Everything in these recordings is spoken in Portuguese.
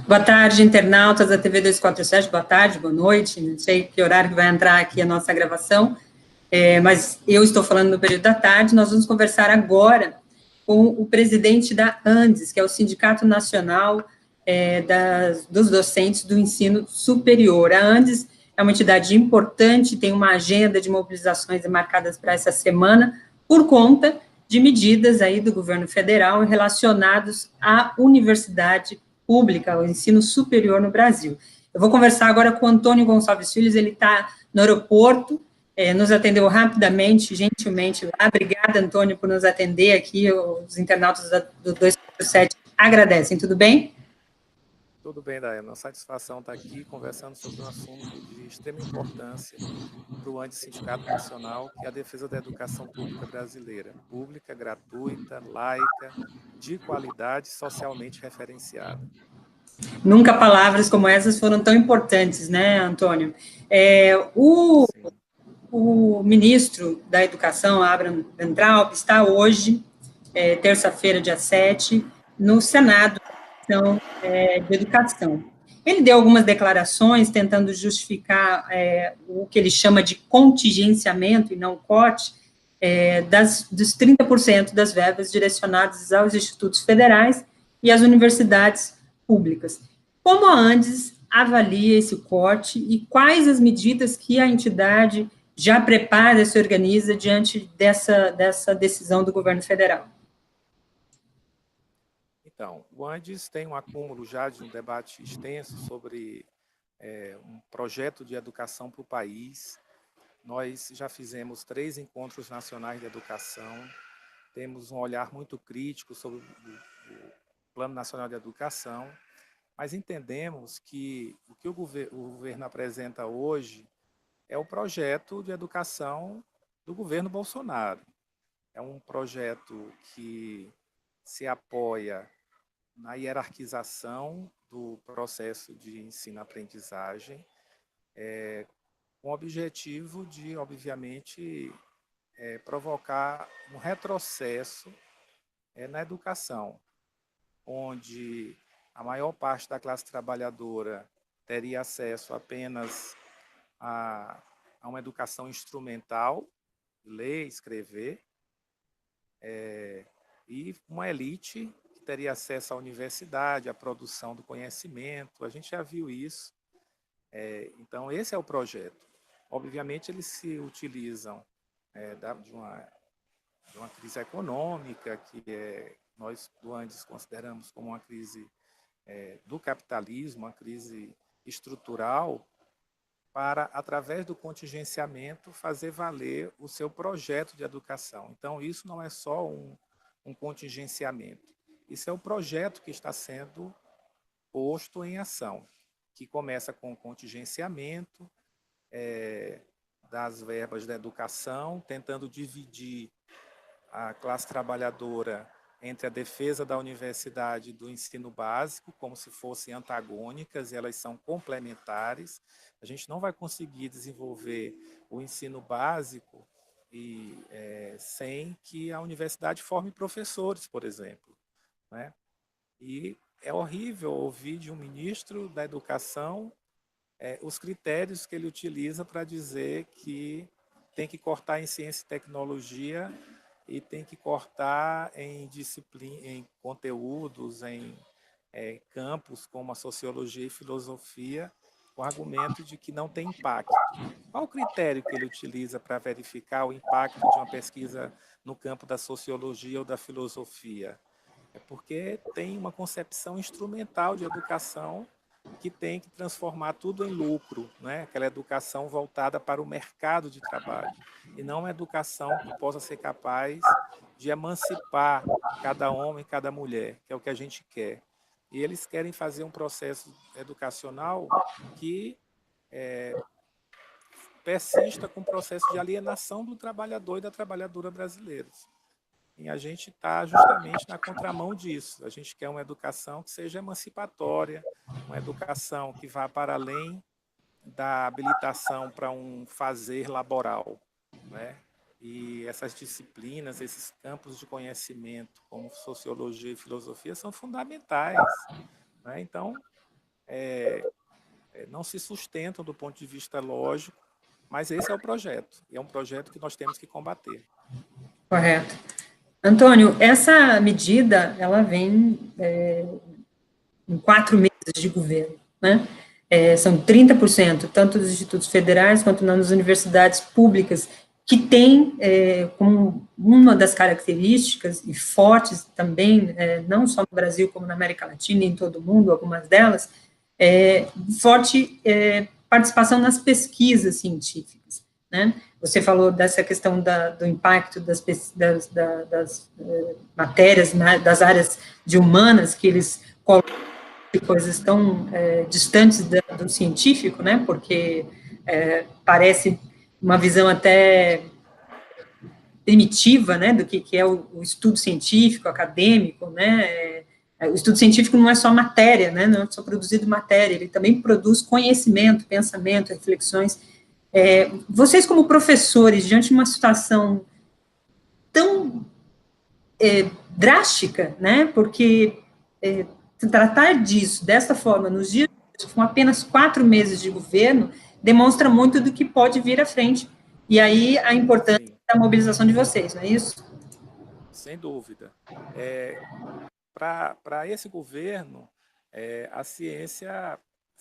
Boa tarde, internautas da TV 247, boa tarde, boa noite, não sei que horário que vai entrar aqui a nossa gravação, mas eu estou falando no período da tarde. Nós vamos conversar agora com o presidente da ANDES, que é o Sindicato Nacional dos Docentes do Ensino Superior. A ANDES é uma entidade importante, tem uma agenda de mobilizações marcadas para essa semana, por conta de medidas aí do governo federal relacionados à universidade pública, ao ensino superior no Brasil. Eu vou conversar agora com o Antônio Gonçalves Filho, ele está no aeroporto, nos atendeu rapidamente, gentilmente lá. Obrigada, Antônio, por nos atender aqui, os internautas do 247 agradecem, tudo bem? Tudo bem, Daiane. Uma satisfação estar aqui conversando sobre um assunto de extrema importância para o ANDES Sindicato Nacional, que é a defesa da educação pública brasileira, pública, gratuita, laica, de qualidade, socialmente referenciada. Nunca palavras como essas foram tão importantes, né, Antônio? O ministro da Educação, Abraham Weintraub, está hoje, terça-feira, dia 7, no Senado de Educação. Ele deu algumas declarações tentando justificar o que ele chama de contingenciamento, e não corte, dos 30% das verbas direcionadas aos institutos federais e às universidades públicas. Como a ANDES avalia esse corte e quais as medidas que a entidade já prepara, se organiza diante dessa decisão do governo federal? Então, o ANDES tem um acúmulo já de um debate extenso sobre um projeto de educação para o país. Nós já fizemos 3 encontros nacionais de educação, temos um olhar muito crítico sobre o Plano Nacional de Educação, mas entendemos que o que o governo apresenta hoje é o projeto de educação do governo Bolsonaro. É um projeto que se apoia na hierarquização do processo de ensino-aprendizagem, com o objetivo de, obviamente, provocar um retrocesso na educação, onde a maior parte da classe trabalhadora teria acesso apenas a uma educação instrumental, ler, escrever, e uma elite que teria acesso à universidade, à produção do conhecimento. A gente já viu isso. Então, esse é o projeto. Obviamente, eles se utilizam de uma crise econômica, que nós do ANDES consideramos como uma crise do capitalismo, uma crise estrutural, para, através do contingenciamento, fazer valer o seu projeto de educação. Então, isso não é só um contingenciamento, isso é o projeto que está sendo posto em ação, que começa com o contingenciamento das verbas da educação, tentando dividir a classe trabalhadora entre a defesa da universidade e do ensino básico, como se fossem antagônicas, e elas são complementares. A gente não vai conseguir desenvolver o ensino básico sem que a universidade forme professores, por exemplo, né? E é horrível ouvir de um ministro da Educação os critérios que ele utiliza para dizer que tem que cortar em ciência e tecnologia e tem que cortar em disciplina, em conteúdos, em campos como a sociologia e filosofia, com o argumento de que não tem impacto. Qual o critério que ele utiliza para verificar o impacto de uma pesquisa no campo da sociologia ou da filosofia? É porque tem uma concepção instrumental de educação que tem que transformar tudo em lucro, né? Aquela educação voltada para o mercado de trabalho, e não uma educação que possa ser capaz de emancipar cada homem, cada mulher, que é o que a gente quer. E eles querem fazer um processo educacional que persista com o processo de alienação do trabalhador e da trabalhadora brasileiros. E a gente está justamente na contramão disso. A gente quer uma educação que seja emancipatória, uma educação que vá para além da habilitação para um fazer laboral, né? E essas disciplinas, esses campos de conhecimento, como sociologia e filosofia, são fundamentais, né? Então, não se sustentam do ponto de vista lógico, mas esse é o projeto, e é um projeto que nós temos que combater. Correto. Antônio, essa medida, ela vem em 4 meses de governo, né? São 30%, tanto dos institutos federais quanto nas universidades públicas, que tem como uma das características, e fortes também, não só no Brasil, como na América Latina e em todo o mundo, algumas delas, forte participação nas pesquisas científicas, né? Você falou dessa questão do impacto das matérias, né, das áreas de humanas, que eles colocam de coisas tão distantes do científico, né, porque parece uma visão até primitiva, né, do que é o estudo científico, acadêmico, né, o estudo científico não é só matéria, né, não é só produzido matéria, ele também produz conhecimento, pensamento, reflexões. Vocês, como professores, diante de uma situação tão drástica, né, porque tratar disso, dessa forma, nos dias com apenas 4 meses de governo, demonstra muito do que pode vir à frente. E aí a importância Sim, da mobilização de vocês, não é isso? sem dúvida. Para esse governo, a ciência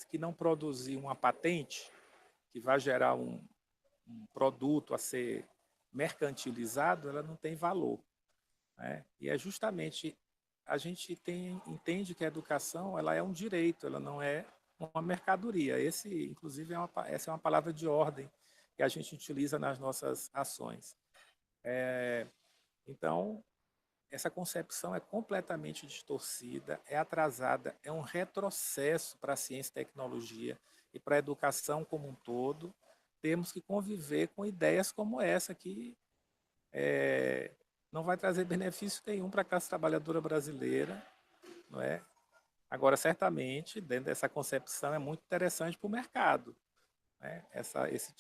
que não produzir uma patente, que vai gerar um produto a ser mercantilizado, ela não tem valor, né? E é justamente, a gente entende que a educação ela é um direito, ela não é uma mercadoria. Inclusive, essa é uma palavra de ordem que a gente utiliza nas nossas ações. Então, essa concepção é completamente distorcida, é atrasada, é um retrocesso para a ciência e tecnologia e para a educação como um todo. Temos que conviver com ideias como essa, que não vai trazer benefício nenhum para a classe trabalhadora brasileira, não é? Agora, certamente, dentro dessa concepção, é muito interessante para o mercado, né?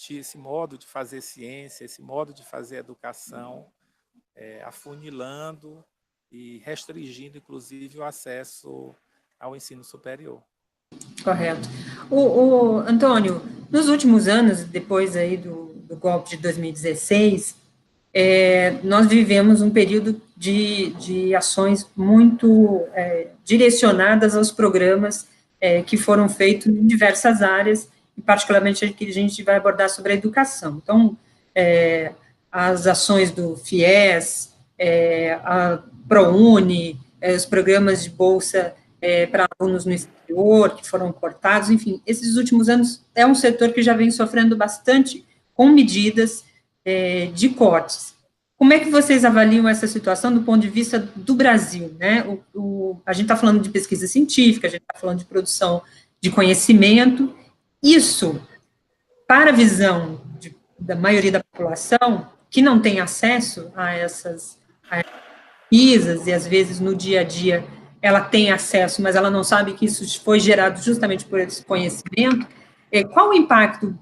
Esse modo de fazer ciência, esse modo de fazer educação, afunilando e restringindo, inclusive, o acesso ao ensino superior. Correto. Antônio, nos últimos anos, depois aí do golpe de 2016, nós vivemos um período de ações muito direcionadas aos programas que foram feitos em diversas áreas, e particularmente aqui a gente vai abordar sobre a educação. Então, as ações do FIES, a ProUni, os programas de bolsa para alunos no exterior, que foram cortados, enfim, esses últimos anos é um setor que já vem sofrendo bastante com medidas de cortes. Como é que vocês avaliam essa situação do ponto de vista do Brasil, né? A gente está falando de pesquisa científica, a gente está falando de produção de conhecimento. Isso, para a visão da maioria da população, que não tem acesso a essas pesquisas, e às vezes no dia a dia ela tem acesso, mas ela não sabe que isso foi gerado justamente por esse conhecimento, qual o impacto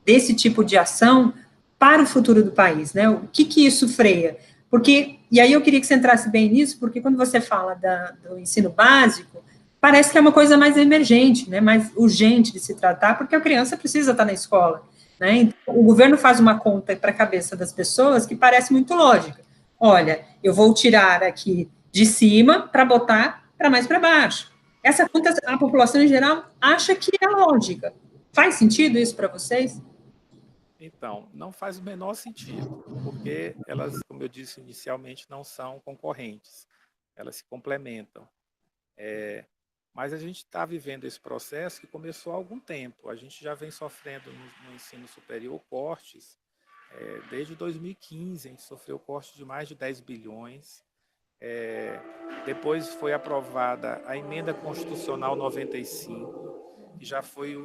desse tipo de ação para o futuro do país, né? O que isso freia? Porque, e aí eu queria que você entrasse bem nisso, porque quando você fala do ensino básico, parece que é uma coisa mais emergente, né, mais urgente de se tratar, porque a criança precisa estar na escola, né? Então, o governo faz uma conta para a cabeça das pessoas que parece muito lógica. Olha, eu vou tirar aqui de cima para botar para mais para baixo. Essa conta, a população em geral acha que é lógica. Faz sentido isso para vocês? Então, não faz o menor sentido, porque elas, como eu disse inicialmente, não são concorrentes, elas se complementam. Mas a gente está vivendo esse processo que começou há algum tempo. A gente já vem sofrendo no ensino superior cortes. Desde 2015, a gente sofreu corte de mais de 10 bilhões. Depois foi aprovada a emenda constitucional 95, que já foi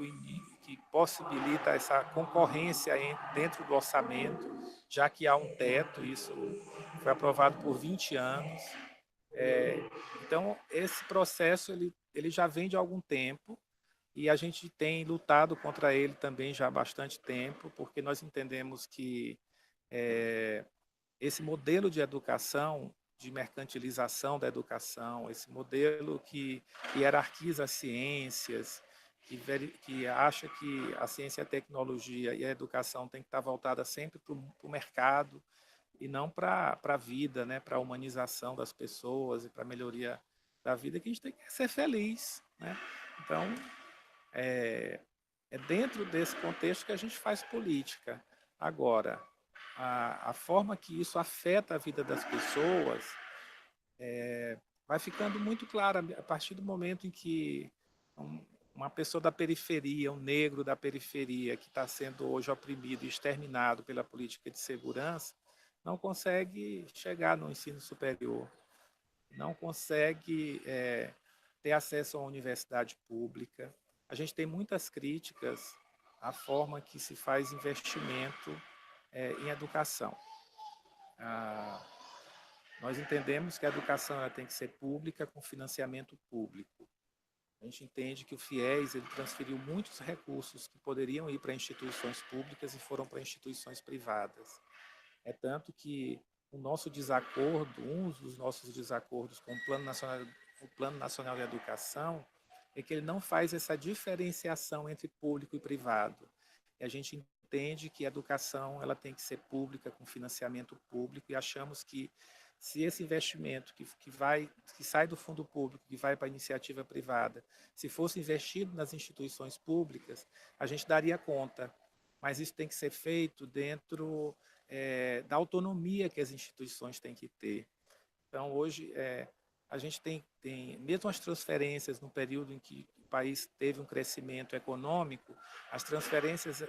que possibilita essa concorrência dentro do orçamento, já que há um teto. Isso foi aprovado por 20 anos. Então, esse processo ele já vem de algum tempo, e a gente tem lutado contra ele também já há bastante tempo, porque nós entendemos que esse modelo de educação de mercantilização da educação, esse modelo que hierarquiza as ciências, que acha que a ciência e a tecnologia e a educação tem que estar voltada sempre para o mercado e não para a vida, né, para a humanização das pessoas e para a melhoria da vida, que a gente tem que ser feliz, né? Então, é dentro desse contexto que a gente faz política. Agora, a forma que isso afeta a vida das pessoas vai ficando muito clara a partir do momento em que uma pessoa da periferia, um negro da periferia, que está sendo hoje oprimido e exterminado pela política de segurança, não consegue chegar no ensino superior, não consegue ter acesso a uma universidade pública. A gente tem muitas críticas à forma que se faz investimento em educação. Nós entendemos que a educação ela tem que ser pública, com financiamento público. A gente entende que o FIES ele transferiu muitos recursos que poderiam ir para instituições públicas e foram para instituições privadas. É tanto que o nosso desacordo, um dos nossos desacordos com o Plano Nacional de Educação, é que ele não faz essa diferenciação entre público e privado. E a gente entende que a educação ela tem que ser pública, com financiamento público, e achamos que se esse investimento que sai do fundo público, que vai para a iniciativa privada, se fosse investido nas instituições públicas, a gente daria conta. Mas isso tem que ser feito dentro da autonomia que as instituições têm que ter. Então, hoje, a gente tem, mesmo as transferências no período em que o país teve um crescimento econômico, as transferências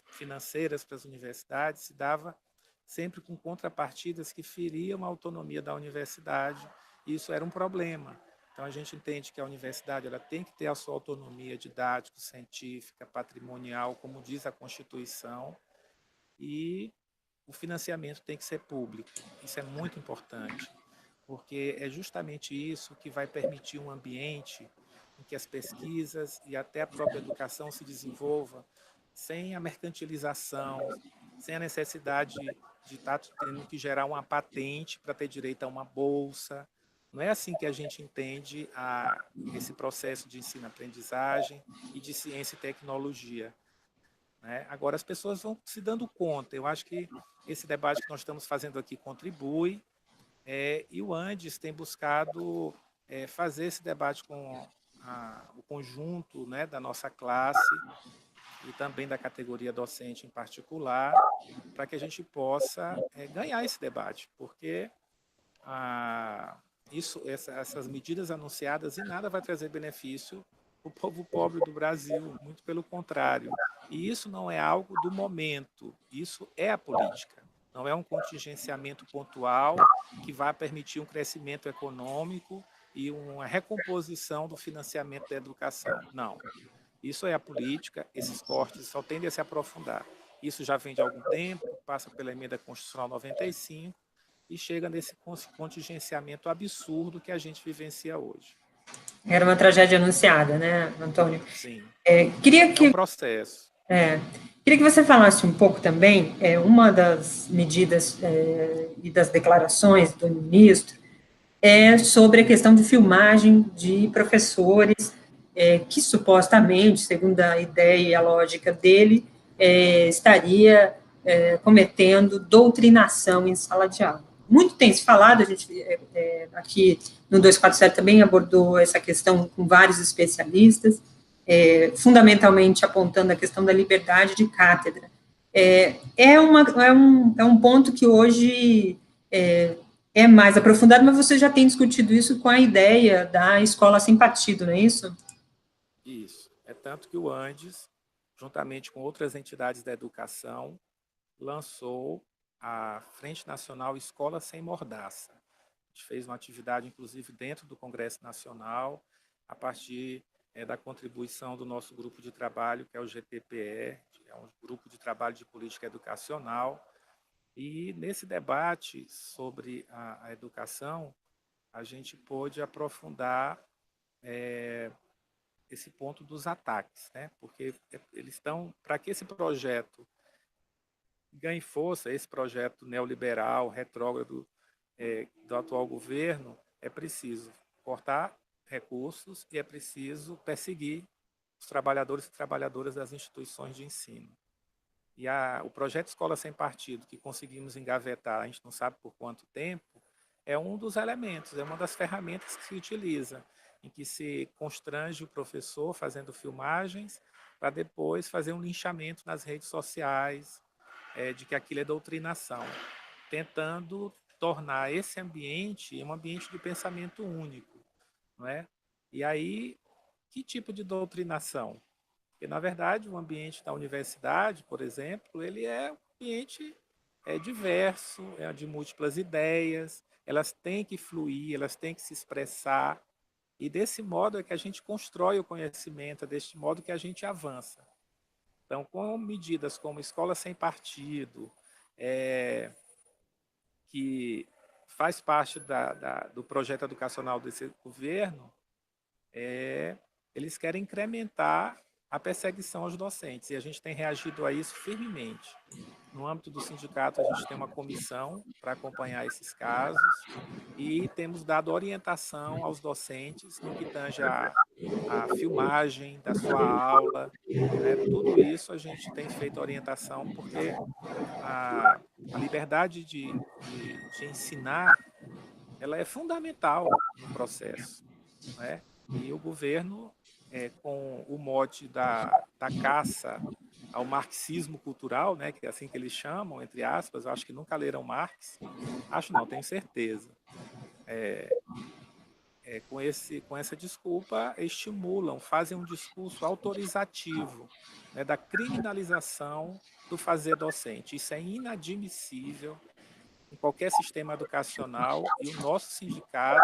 financeiras para as universidades se dava sempre com contrapartidas que feriam a autonomia da universidade, e isso era um problema. Então, a gente entende que a universidade ela tem que ter a sua autonomia didática, científica, patrimonial, como diz a Constituição, e o financiamento tem que ser público. Isso é muito importante, porque é justamente isso que vai permitir um ambiente em que as pesquisas e até a própria educação se desenvolva sem a mercantilização, sem a necessidade de estar tendo que gerar uma patente para ter direito a uma bolsa. Não é assim que a gente entende esse processo de ensino-aprendizagem e de ciência e tecnologia, né? Agora, as pessoas vão se dando conta. Eu acho que esse debate que nós estamos fazendo aqui contribui, e o Andes tem buscado fazer esse debate com o conjunto, né, da nossa classe e também da categoria docente em particular, para que a gente possa ganhar esse debate, porque essas medidas anunciadas em nada vai trazer benefício para o povo pobre do Brasil, muito pelo contrário. E isso não é algo do momento, isso é a política. Não é um contingenciamento pontual que vai permitir um crescimento econômico e uma recomposição do financiamento da educação. Não. Isso é a política, esses cortes só tendem a se aprofundar. Isso já vem de algum tempo, passa pela emenda constitucional 95 e chega nesse contingenciamento absurdo que a gente vivencia hoje. Era uma tragédia anunciada, né, Antônio? Sim. Queria que é um processo. Queria que você falasse um pouco também, uma das medidas e das declarações do ministro é sobre a questão de filmagem de professores que supostamente, segundo a ideia e a lógica dele, estaria cometendo doutrinação em sala de aula. Muito tem se falado, a gente aqui no 247 também abordou essa questão com vários especialistas, fundamentalmente apontando a questão da liberdade de cátedra. É um ponto que hoje é mais aprofundado, mas você já tem discutido isso com a ideia da escola sem partido, não é isso? Isso. É tanto que o Andes, juntamente com outras entidades da educação, lançou a Frente Nacional Escola Sem Mordaça. A gente fez uma atividade, inclusive, dentro do Congresso Nacional, a partir da contribuição do nosso grupo de trabalho, que é o GTPE, que é um grupo de trabalho de política educacional. E nesse debate sobre a educação, a gente pôde aprofundar esse ponto dos ataques, né? Porque eles estão, para que esse projeto ganhe força, esse projeto neoliberal, retrógrado do atual governo, é preciso cortar recursos e é preciso perseguir os trabalhadores e trabalhadoras das instituições de ensino. E o projeto Escola Sem Partido, que conseguimos engavetar, a gente não sabe por quanto tempo, é um dos elementos, é uma das ferramentas que se utiliza, em que se constrange o professor fazendo filmagens para depois fazer um linchamento nas redes sociais de que aquilo é doutrinação, tentando tornar esse ambiente um ambiente de pensamento único, não é? E aí, que tipo de doutrinação? Porque, na verdade, o ambiente da universidade, por exemplo, ele é um ambiente diverso, é de múltiplas ideias, elas têm que fluir, elas têm que se expressar, e desse modo é que a gente constrói o conhecimento, é deste modo que a gente avança. Então, com medidas como Escola Sem Partido, que faz parte do projeto educacional desse governo, eles querem incrementar a perseguição aos docentes, e a gente tem reagido a isso firmemente. No âmbito do sindicato, a gente tem uma comissão para acompanhar esses casos e temos dado orientação aos docentes no que tange a filmagem da sua aula, né? Tudo isso a gente tem feito orientação porque a liberdade de ensinar, ela é fundamental no processo, né? E o governo, com o mote da caça ao marxismo cultural, né, que é assim que eles chamam, entre aspas, eu acho que nunca leram Marx, acho não, tenho certeza. Com essa desculpa, estimulam, fazem um discurso autorizativo, né, da criminalização do fazer docente. Isso é inadmissível em qualquer sistema educacional e o nosso sindicato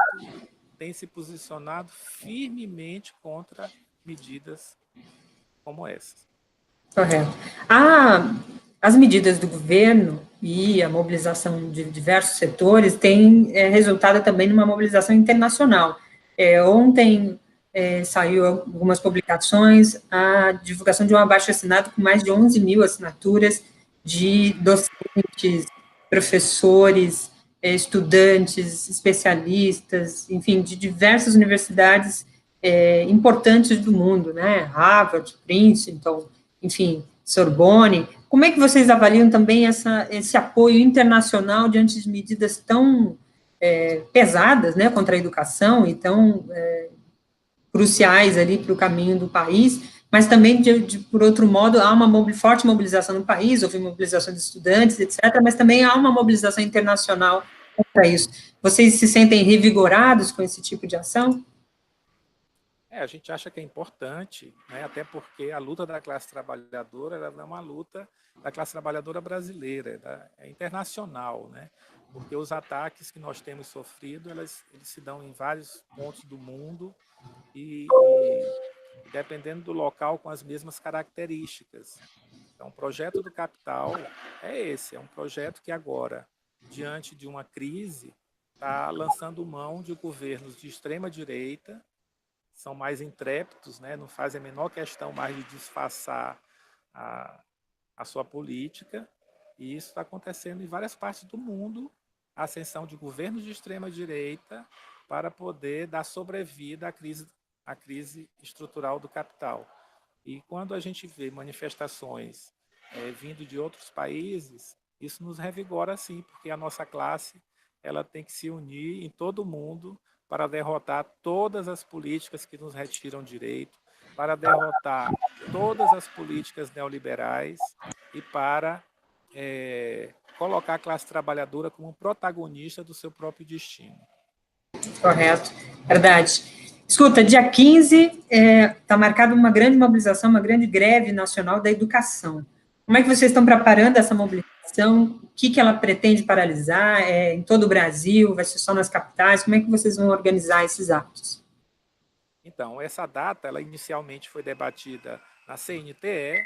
tem se posicionado firmemente contra medidas como essas. Correto. As medidas do governo e a mobilização de diversos setores têm resultado também numa mobilização internacional. Ontem saiu algumas publicações, a divulgação de um abaixo-assinado com mais de 11 mil assinaturas de docentes, professores, estudantes, especialistas, enfim, de diversas universidades importantes do mundo, né? Harvard, Princeton, enfim, Sorbonne. Como é que vocês avaliam também esse apoio internacional diante de medidas tão pesadas, né, contra a educação e tão cruciais ali para o caminho do país, mas também, por outro modo, há uma forte mobilização no país, houve mobilização de estudantes, etc., mas também há uma mobilização internacional para isso. Vocês se sentem revigorados com esse tipo de ação? A gente acha que é importante, né, até porque a luta da classe trabalhadora ela é uma luta da classe trabalhadora brasileira, é internacional, né? Porque os ataques que nós temos sofrido, eles se dão em vários pontos do mundo e dependendo do local, com as mesmas características. Então, o projeto do Capital é esse, é um projeto que agora, diante de uma crise, está lançando mão de governos de extrema-direita, são mais intrépidos, né? Não fazem a menor questão mais de disfarçar a sua política, e isso está acontecendo em várias partes do mundo, a ascensão de governos de extrema-direita para poder dar sobrevida à crise estrutural do capital. E quando a gente vê manifestações vindo de outros países, isso nos revigora sim, porque a nossa classe ela tem que se unir em todo o mundo para derrotar todas as políticas que nos retiram direito, para derrotar todas as políticas neoliberais e para colocar a classe trabalhadora como protagonista do seu próprio destino. Correto, verdade. Escuta, dia 15 está marcada uma grande mobilização, uma grande greve nacional da educação. Como é que vocês estão preparando essa mobilização? O que ela pretende paralisar? Em todo o Brasil? Vai ser só nas capitais? Como é que vocês vão organizar esses atos? Então, essa data, ela inicialmente foi debatida na CNTE,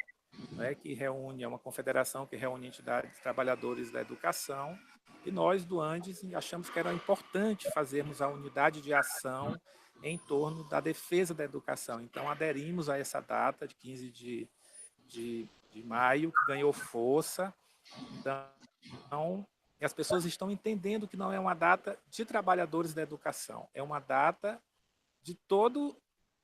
né, que reúne, é uma confederação que reúne entidades trabalhadores da educação, e nós do Andes achamos que era importante fazermos a unidade de ação em torno da defesa da educação. Então, aderimos a essa data de 15 de maio, que ganhou força. Então, E as pessoas estão entendendo que não é uma data de trabalhadores da educação, é uma data de todo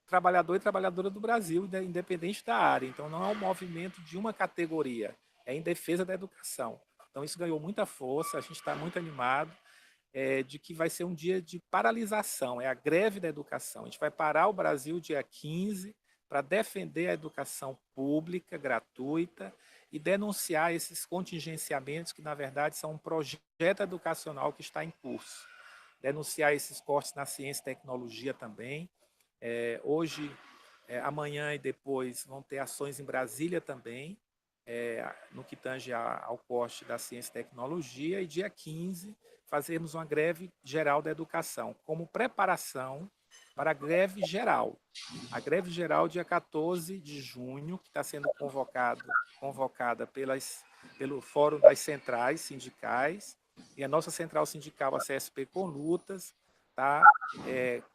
trabalhador e trabalhadora do Brasil, independente da área. Então, não é um movimento de uma categoria, é em defesa da educação. Então, isso ganhou muita força, a gente está muito animado de que vai ser um dia de paralisação, é a greve da educação. A gente vai parar o Brasil dia 15 para defender a educação pública, gratuita, e denunciar esses contingenciamentos que, na verdade, são um projeto educacional que está em curso. Denunciar esses cortes na ciência e tecnologia também. Hoje, amanhã e depois vão ter ações em Brasília também, no que tange ao corte da ciência e tecnologia, e dia 15 fazermos uma greve geral da educação, como preparação para a greve geral. A greve geral, dia 14 de junho, que está sendo convocada pelo Fórum das Centrais Sindicais, e a nossa central sindical, a CSP com Lutas, está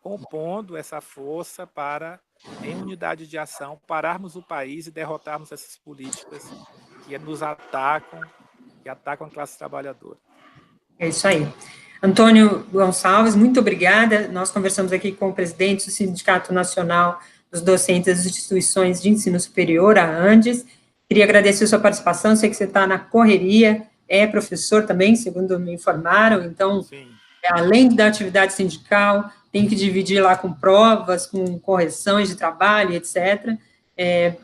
compondo essa força para, em unidade de ação, pararmos o país e derrotarmos essas políticas que nos atacam, que atacam a classe trabalhadora. É isso aí. Antônio Gonçalves, muito obrigada. Nós conversamos aqui com o presidente do Sindicato Nacional dos Docentes das Instituições de Ensino Superior, a ANDES. Queria agradecer a sua participação, sei que você está na correria, é professor também, segundo me informaram, então, além da atividade sindical, tem que dividir lá com provas, com correções de trabalho, etc.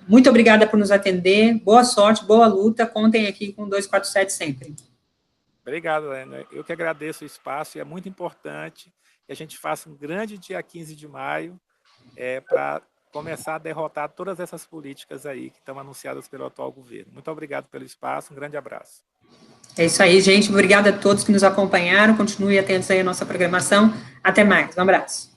Muito obrigada por nos atender, boa sorte, boa luta, contem aqui com o 247 sempre. Obrigado, Helena. Eu que agradeço o espaço, e é muito importante que a gente faça um grande dia 15 de maio para começar a derrotar todas essas políticas aí que estão anunciadas pelo atual governo. Muito obrigado pelo espaço, um grande abraço. É isso aí, gente. Obrigada a todos que nos acompanharam. Continue atentos aí à nossa programação. Até mais. Um abraço.